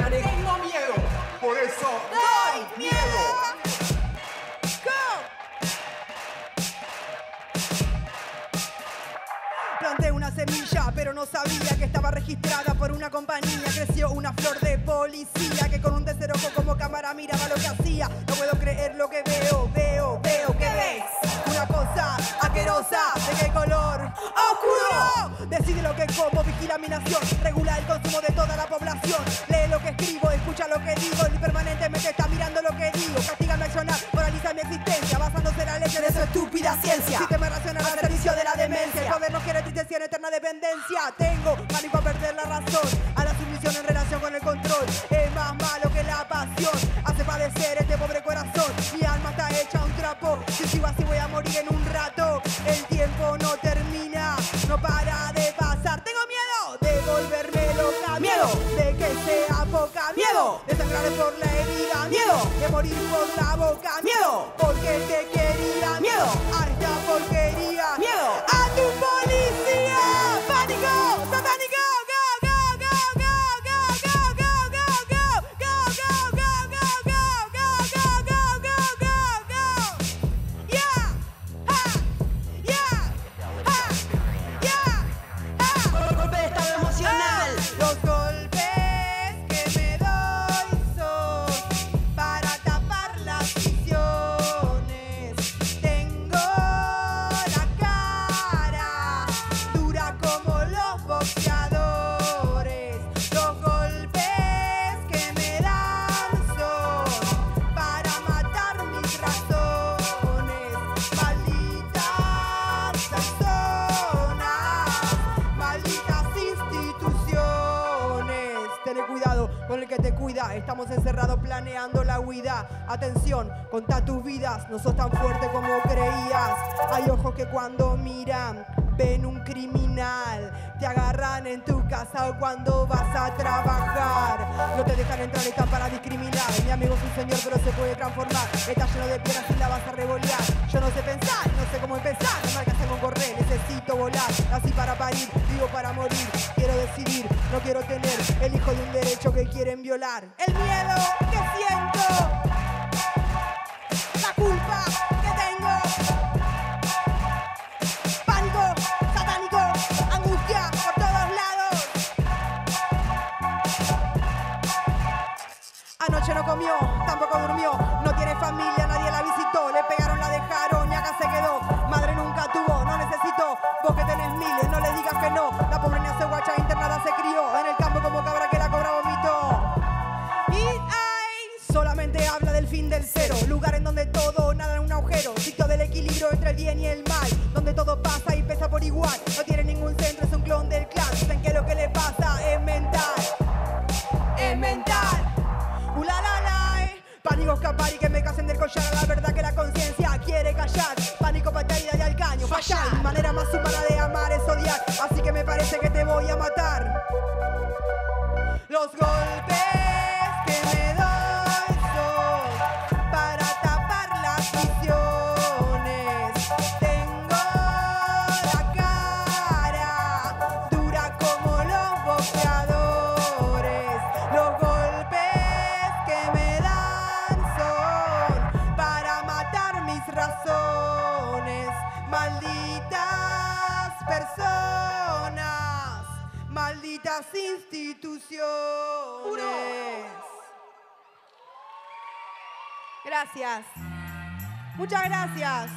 Tengo miedo, por eso doy miedo. Planté una semilla, pero no sabía que estaba registrada por una compañía. Creció una flor de policía que con un tercer ojo como cámara miraba lo que hacía. No puedo creer lo que veo, ¿qué ves? Una cosa asquerosa, ¿de qué color? ¡Oscuro! Decide lo que como, vigila mi nación, regula el consumo de toda la población. Lee lo que escribo, escucha lo que digo y permanentemente está mirando lo que digo. Castiga mi accionar, moraliza mi existencia, basándose en la leche de su estúpida ciencia. Sistema racional al servicio de la demencia. El poder no quiere tristeza en eterna dependencia. Tengo pánico a perder la razón, a la sumisión en relación con el control. Es más malo que la pasión, hace padecer este pobre corazón. Mi alma está hecha un trapo, si sigo así voy a morir en un rato. El tiempo no termina, no para de pasar. Tengo miedo de volverme loca, miedo de que sea poca, miedo de sangrar por la herida, miedo de morir por la boca, miedo porque te quería, miedo a esta porquería, miedo a tu policía. Pánico satánico, go, go, go, go, go, go, go, go, go, go, go, go, go, go, go, go, go, go, go. Yeah, ha, yeah, ha, yeah, ha. Golpe de estado emocional. Los golpes que me doy son para tapar las visiones. Tengo la cara dura como los boxeadores. Los golpes que me dan son para matar mis razones. Malditas personas, malditas instituciones. Ten cuidado con el que te cuida. Estamos encerrados planeando la huida. Atención, contá tus vidas. No sos tan fuerte como creías. Hay ojos que cuando miran ven un criminal. Te agarran en tu casa o cuando vas a trabajar. No te dejan entrar, están para discriminar. Mi amigo es un señor pero se puede transformar. Está lleno de piedras y la vas a revolear. Yo no sé pensar, no sé cómo empezar. No me alcanza con correr, necesito volar. Nací para parir, vivo para morir. Quiero decidir, no quiero tener el hijo de un derecho que quieren violar. El miedo que siento, la culpa que tengo. Pánico satánico, angustia por todos lados. Anoche no comió, tampoco durmió. No tiene familia, nadie la visitó. Le pegaron, la dejaron y acá se quedó. Madre nunca tuvo, no necesitó. Vos que tenés miles, no le digas que no. La pobre niña se guacha internada, se crió en el campo como cabra que la cobra vomitó. Y ay, solamente habla del fin del cero. Lugar en donde todo nada en un agujero. Sitio del equilibrio entre el bien y el mal. Donde todo pasa y pesa por igual. No tiene ningún centro, es un clon del clan. Dicen que lo que le pasa es mental. Es mental. La la la, pánico escapar y que me casen del collar. A la verdad que la conciencia quiere callar. Pánico para caída y al caño, fallar. Mi manera más humana de amar es odiar. Así que me parece que te voy a matar. Los golpes que me doy son para tapar las visiones. Tengo la cara dura como los boxeadores. Los golpes que me dan son para matar mis razones. Malditas personas, malditas instituciones. Gracias. Muchas gracias.